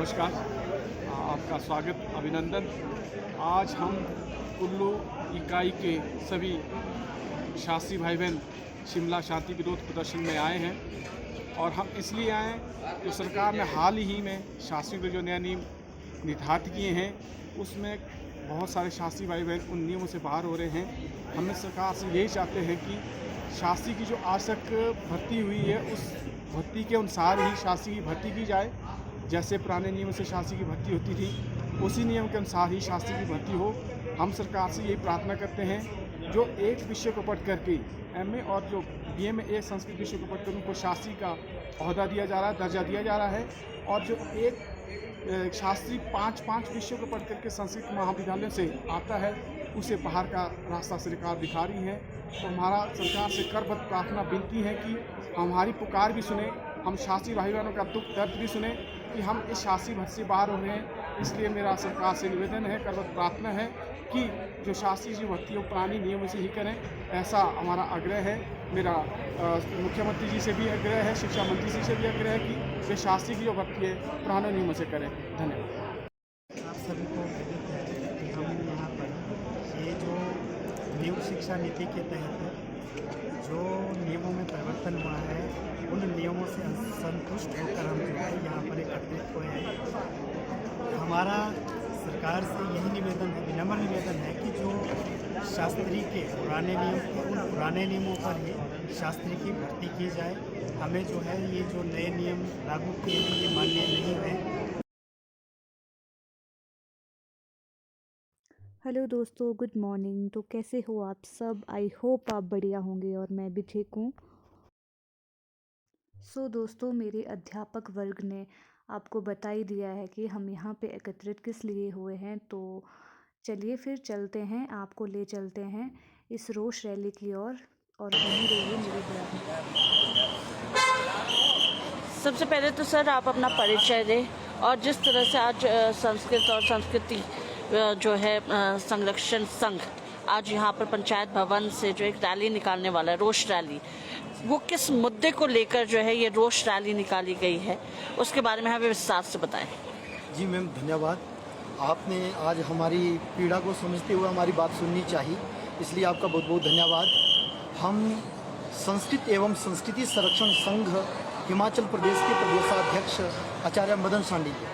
नमस्कार। आपका स्वागत, अभिनंदन। आज हम कुल्लू इकाई के सभी शास्त्री भाई बहन शिमला शांति विरोध प्रदर्शन में आए हैं और हम इसलिए आए हैं कि सरकार ने हाल ही में शास्त्रियों के जो नए नियम निर्धारित किए हैं उसमें बहुत सारे शास्त्री भाई बहन उन नियमों से बाहर हो रहे हैं। हम सरकार से यही चाहते हैं कि शास्त्री की जो आवश्यक भर्ती हुई है उस भर्ती के अनुसार ही शास्त्री की भर्ती की जाए। जैसे पुराने नियम से शास्त्री की भर्ती होती थी उसी नियम के अनुसार ही शास्त्री की भर्ती हो। हम सरकार से यही प्रार्थना करते हैं जो एक विषय को पढ़ करके एमए और जो बीए में एक संस्कृत विषय को पढ़कर उनको शास्त्री का ओहदा दिया जा रहा है, दर्जा दिया जा रहा है, और जो एक शास्त्री पाँच विषयों को पढ़ करके संस्कृत महाविद्यालय से आता है उसे बाहर का रास्ता सरकार दिखा रही है। तो हमारा सरकार से करबद्ध प्रार्थना विनती है कि हमारी पुकार भी सुने, हम शास्त्री भाई बहनों का दुख दर्द भी सुने कि हम इस शास्त्री भर्ती से बाहर हो रहे हैं। इसलिए मेरा सरकार से निवेदन है, करबद्ध प्रार्थना है कि जो शास्त्री जी भर्ती हो पुरानी नियमों से ही करें, ऐसा हमारा आग्रह है। मेरा मुख्यमंत्री जी से भी आग्रह है, शिक्षा मंत्री जी से भी आग्रह है कि वे शास्त्री की जो भर्ती है पुराने नियमों से करें। धन्यवाद। आप सभी को विदित है कि हम यहाँ पर ये जो न्यू शिक्षा नीति के तहत जो नियमों में परिवर्तन हुआ है उन नियमों से संतुष्ट होकर हम जो है यहाँ पर एकत्रित हुए हैं। हमारा सरकार से यही निवेदन है, विनम्र निवेदन है कि जो शास्त्री के पुराने नियम थे उन पुराने नियमों पर ही शास्त्री की भर्ती की जाए। हमें जो है ये जो नए नियम लागू किए हैं ये मान्य नहीं है। हेलो दोस्तों, गुड मॉर्निंग। तो कैसे हो आप सब? आई होप आप बढ़िया होंगे और मैं भी ठीक हूँ। दोस्तों, मेरे अध्यापक वर्ग ने आपको बता ही दिया है कि हम यहाँ पे एकत्रित किस लिए हुए हैं। तो चलिए फिर चलते हैं, आपको ले चलते हैं इस रोष रैली की ओर और बनी रहिए मेरे ब्लॉग। सबसे पहले तो सर आप अपना परिचय दें और जिस तरह से आज संस्कृत और संस्कृति जो है संरक्षण संघ आज यहाँ पर पंचायत भवन से जो एक रैली निकालने वाला है, रोष रैली, वो किस मुद्दे को लेकर जो है ये रोष रैली निकाली गई है उसके बारे में हमें विस्तार से बताएं। जी मैम, धन्यवाद। आपने आज हमारी पीड़ा को समझते हुए हमारी बात सुननी चाहिए, इसलिए आपका बहुत बहुत धन्यवाद। हम संस्कृत एवं संस्कृति संरक्षण संघ हिमाचल प्रदेश के प्रदेशाध्यक्ष आचार्य मदन सांडिल्य,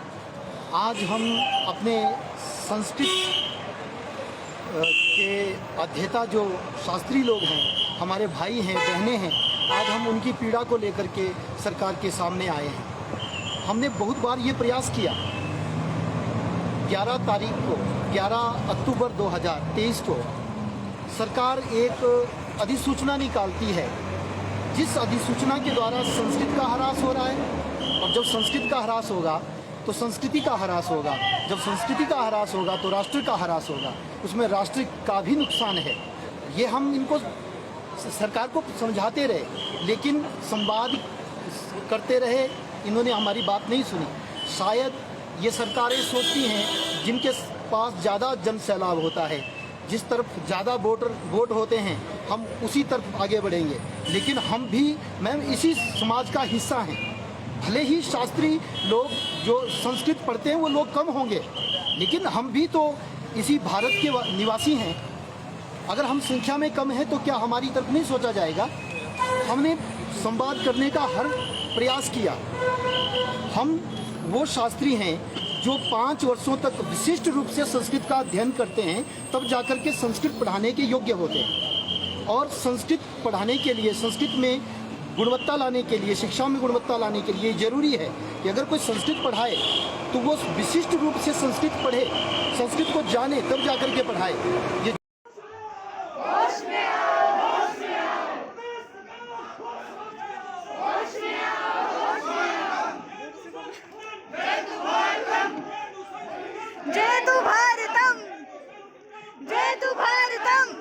आज हम अपने संस्कृत के अध्येता जो शास्त्री लोग हैं, हमारे भाई हैं, बहनें हैं, आज हम उनकी पीड़ा को लेकर के सरकार के सामने आए हैं। हमने बहुत बार ये प्रयास किया। 11 अक्टूबर 2023 को सरकार एक अधिसूचना निकालती है, जिस अधिसूचना के द्वारा संस्कृत का ह्रास हो रहा है, और जब संस्कृत का ह्रास होगा तो संस्कृति का ह्रास होगा, जब संस्कृति का ह्रास होगा तो राष्ट्र का ह्रास होगा, उसमें राष्ट्र का भी नुकसान है। ये हम इनको सरकार को समझाते रहे, लेकिन संवाद करते रहे, इन्होंने हमारी बात नहीं सुनी। शायद ये सरकारें सोचती हैं जिनके पास ज़्यादा जन सैलाब होता है, जिस तरफ ज़्यादा वोट होते हैं, हम उसी तरफ आगे बढ़ेंगे। लेकिन हम भी मैम इसी समाज का हिस्सा हैं। भले ही शास्त्री लोग जो संस्कृत पढ़ते हैं वो लोग कम होंगे, लेकिन हम भी तो इसी भारत के निवासी हैं। अगर हम संख्या में कम हैं तो क्या हमारी तरफ नहीं सोचा जाएगा? हमने संवाद करने का हर प्रयास किया। हम वो शास्त्री हैं जो 5 वर्षों तक विशिष्ट रूप से संस्कृत का अध्ययन करते हैं, तब जाकर के संस्कृत पढ़ाने के योग्य होते हैं। और संस्कृत पढ़ाने के लिए, संस्कृत में गुणवत्ता लाने के लिए, शिक्षा में गुणवत्ता लाने के लिए जरूरी है कि अगर कोई संस्कृत पढ़ाए तो वो विशिष्ट रूप से संस्कृत पढ़े, संस्कृत को जाने, तब जाकर के पढ़ाए। ये जय तु भारतम, जय तु भारतम।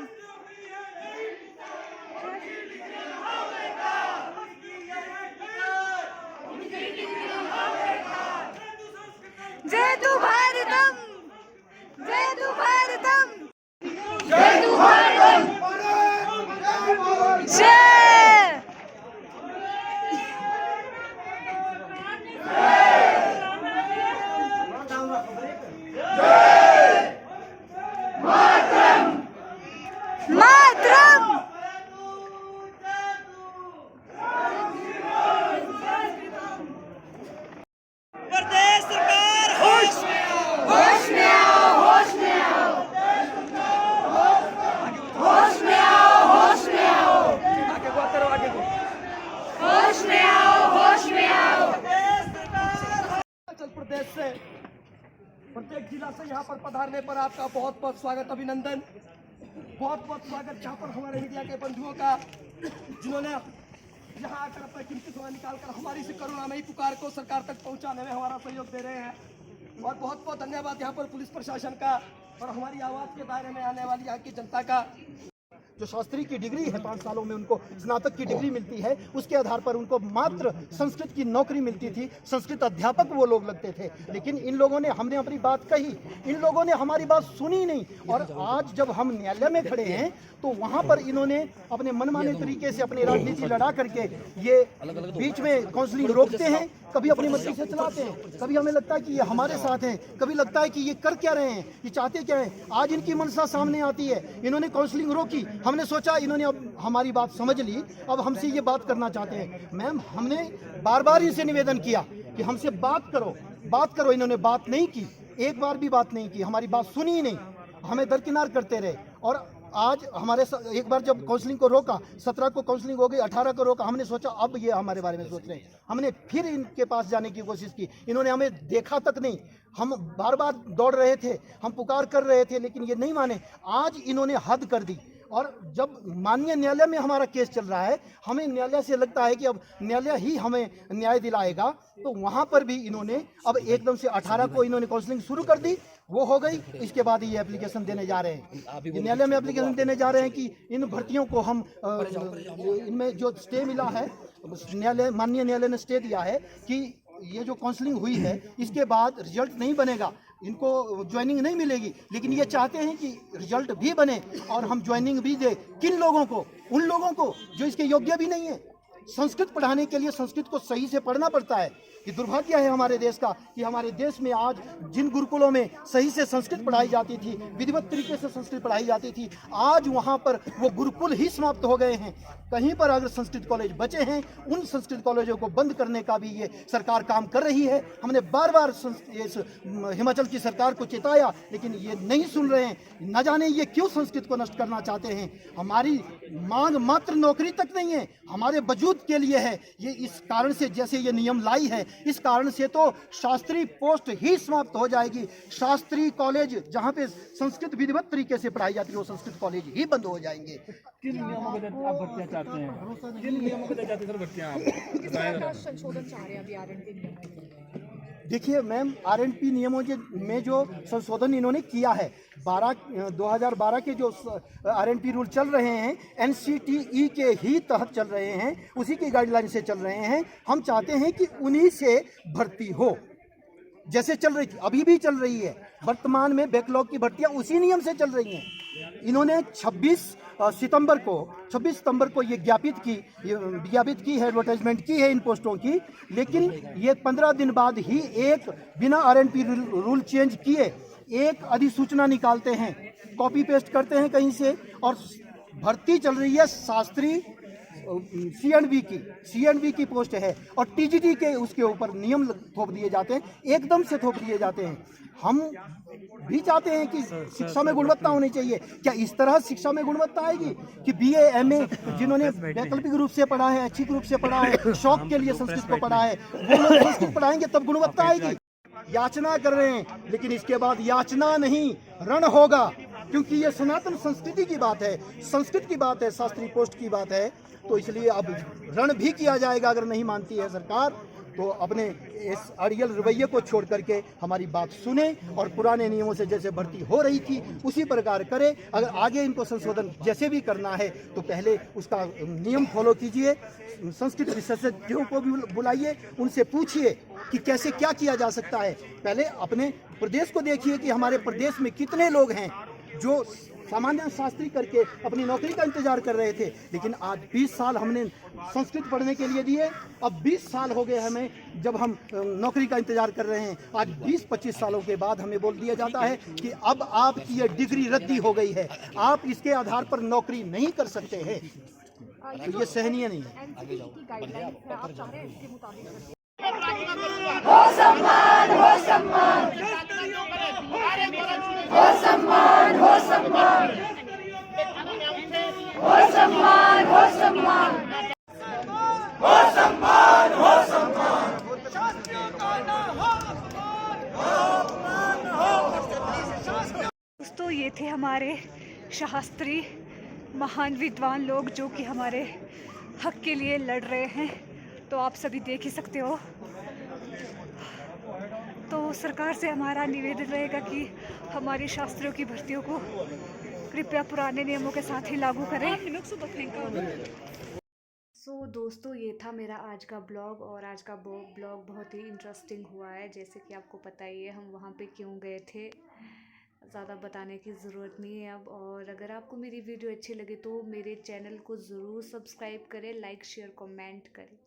जय तु भारतम, जय तु भारतम। से, प्रत्येक जिला से यहाँ पर पधारने पर आपका बहुत बहुत स्वागत, अभिनंदन, बहुत बहुत स्वागत यहाँ पर हमारे मीडिया के बंधुओं का, जिन्होंने यहाँ आकर अपना कीमती समय निकालकर हमारी इस करुणामयी पुकार को सरकार तक पहुँचाने में हमारा सहयोग दे रहे हैं। और बहुत बहुत धन्यवाद यहाँ पर पुलिस प्रशासन का और हमारी आवाज़ के दायरे में आने वाली यहाँ की जनता का। जो शास्त्री की डिग्री है 5 सालों में उनको स्नातक की डिग्री मिलती है, उसके आधार पर उनको मात्र संस्कृत की नौकरी मिलती थी, संस्कृत अध्यापक वो लोग लगते थे। लेकिन इन लोगों ने, हमने अपनी बात कही, इन लोगों ने हमारी बात सुनी नहीं। और आज जब हम न्यायालय में खड़े हैं तो वहाँ पर इन्होंने अपने मनमाने तरीके से अपनी राजनीति लड़ा करके ये बीच में काउंसलिंग रोकते हैं, कभी अपनी मर्जी से चलाते हैं, कभी हमें लगता है कि ये हमारे साथ हैं, कभी लगता है कि ये कर क्या रहे हैं, ये चाहते क्या हैं। आज इनकी मंशा सामने आती है, इन्होंने काउंसलिंग रोकी, हमने सोचा इन्होंने अब हमारी बात समझ ली, अब हमसे ये बात करना चाहते हैं। मैम, हमने बार बार इनसे निवेदन किया कि हमसे बात करो, इन्होंने बात नहीं की, एक बार भी बात नहीं की, हमारी बात सुनी ही नहीं, हमें दरकिनार करते रहे। और आज हमारे एक बार जब काउंसलिंग को रोका, 17 को काउंसलिंग हो गई, 18 को रोका, हमने सोचा अब ये हमारे बारे में सोच रहे हैं। हमने फिर इनके पास जाने की कोशिश की, इन्होंने हमें देखा तक नहीं, हम बार बार दौड़ रहे थे, हम पुकार कर रहे थे, लेकिन ये नहीं माने। आज इन्होंने हद कर दी। और जब माननीय न्यायालय में हमारा केस चल रहा है, हमें न्यायालय से लगता है कि अब न्यायालय ही हमें न्याय दिलाएगा, तो वहाँ पर भी इन्होंने अब एकदम से 18 को इन्होंने काउंसलिंग शुरू कर दी, वो हो गई। इसके बाद ये एप्लीकेशन देने जा रहे हैं, न्यायालय में एप्लीकेशन देने जा रहे हैं कि इन भर्तियों को हम इनमें जो स्टे मिला है, न्यायालय, माननीय न्यायालय ने स्टे दिया है कि ये जो काउंसलिंग हुई है इसके बाद रिजल्ट नहीं बनेगा, इनको ज्वाइनिंग नहीं मिलेगी। लेकिन ये चाहते हैं कि रिजल्ट भी बने और हम ज्वाइनिंग भी दें। किन लोगों को? उन लोगों को जो इसके योग्य भी नहीं है। संस्कृत पढ़ाने के लिए संस्कृत को सही से पढ़ना पड़ता है। कि दुर्भाग्य है हमारे देश का कि हमारे देश में आज जिन गुरुकुलों में सही से संस्कृत पढ़ाई जाती थी, विधिवत तरीके से संस्कृत पढ़ाई जाती थी, आज वहाँ पर वो गुरुकुल ही समाप्त हो गए हैं। कहीं पर अगर संस्कृत कॉलेज बचे हैं, उन संस्कृत कॉलेजों को बंद करने का भी ये सरकार काम कर रही है। हमने बार बार हिमाचल की सरकार को चिताया, लेकिन ये नहीं सुन रहे हैं। न जाने ये क्यों संस्कृत को नष्ट करना चाहते हैं। हमारी मांग मात्र नौकरी तक नहीं है, हमारे वजूद के लिए है। ये इस कारण से जैसे ये नियम लाई है, इस कारण से तो शास्त्री पोस्ट ही समाप्त हो जाएगी। शास्त्री कॉलेज जहाँ पे संस्कृत विधिवत तरीके से पढ़ाई जाती है, वो संस्कृत कॉलेज ही बंद हो जाएंगे। किन नियमों के तहत आप भर्तियां चाहते हैं? किन नियमों के तहत सर भर्तियां आप संशोधन चाह रहे हैं अभी आरएनपी नियमों? देखिए मैम, आरएनपी नियमों में जो संशोधन इन्होंने किया है, 2012 के जो आरएनपी रूल चल रहे हैं, एनसीटीई के ही तहत चल रहे हैं, उसी की गाइडलाइन से चल रहे हैं। हम चाहते हैं कि उन्हीं से भर्ती हो, जैसे चल रही थी, अभी भी चल रही है। वर्तमान में बैकलॉग की भर्तियां उसी नियम से चल रही हैं। इन्होंने 26 सितंबर को ये ज्ञापित की है, एडवर्टाइजमेंट की है इन पोस्टों की, लेकिन ये 15 दिन बाद ही एक बिना आरएनपी रूल चेंज किए एक अधिसूचना निकालते हैं, कॉपी पेस्ट करते हैं कहीं से, और भर्ती चल रही है शास्त्री सीएनबी की पोस्ट है, और टीजीटी के उसके ऊपर नियम थोप दिए जाते हैं, एकदम से थोप दिए जाते हैं। हम भी चाहते हैं कि शिक्षा में गुणवत्ता होनी चाहिए। क्या इस तरह शिक्षा में गुणवत्ता आएगी कि बीए एमए जिन्होंने वैकल्पिक रूप से पढ़ा है, अच्छी रूप से पढ़ा है, शौक के लिए संस्कृत को पढ़ा है, वो लोग संस्कृत पढ़ाएंगे तब गुणवत्ता आएगी। याचना कर रहे हैं, लेकिन इसके बाद याचना नहीं, रण होगा, क्योंकि ये सनातन संस्कृति की बात है, संस्कृत की बात है, शास्त्री पोस्ट की बात है। तो इसलिए अब रण भी किया जाएगा। अगर नहीं मानती है सरकार, तो अपने इस अड़ियल रवैये को छोड़ करके हमारी बात सुने और पुराने नियमों से जैसे भर्ती हो रही थी उसी प्रकार करे। अगर आगे इनको संशोधन जैसे भी करना है तो पहले उसका नियम फॉलो कीजिए। संस्कृत विशेषज्ञों को भी बुलाइए, उनसे पूछिए कि कैसे क्या किया जा सकता है। पहले अपने प्रदेश को देखिए कि हमारे प्रदेश में कितने लोग हैं जो सामान्य शास्त्री करके अपनी नौकरी का इंतजार कर रहे थे, लेकिन आज 20 साल हमने संस्कृत पढ़ने के लिए दिए। अब 20 साल हो गए हमें जब हम नौकरी का इंतजार कर रहे हैं। आज 20-25 सालों के बाद हमें बोल दिया जाता है कि अब आपकी ये डिग्री रद्दी हो गई है, आप इसके आधार पर नौकरी नहीं कर सकते हैं। तो ये सहनीय नहीं है। हो सम्मान, हो सम्मान, हो सम्मान, हो सम्मान, हो सम्मान, हो सम्मान, हो सम्मान, हो सम्मान, शास्त्रियों का ना हो अपमान, थे हमारे शास्त्री महान विद्वान लोग जो कि हमारे हक के लिए लड़ रहे हैं। तो आप सभी देख ही सकते हो। तो सरकार से हमारा निवेदन रहेगा कि हमारी शास्त्रियों की भर्तियों को कृपया पुराने नियमों के साथ ही लागू करें। सो दोस्तों, ये था मेरा आज का ब्लॉग, और आज का ब्लॉग बहुत ही इंटरेस्टिंग हुआ है। जैसे कि आपको पता ही है हम वहाँ पे क्यों गए थे, ज़्यादा बताने की ज़रूरत नहीं है अब। और अगर आपको मेरी वीडियो अच्छी लगे तो मेरे चैनल को ज़रूर सब्सक्राइब करें, लाइक शेयर कमेंट करें।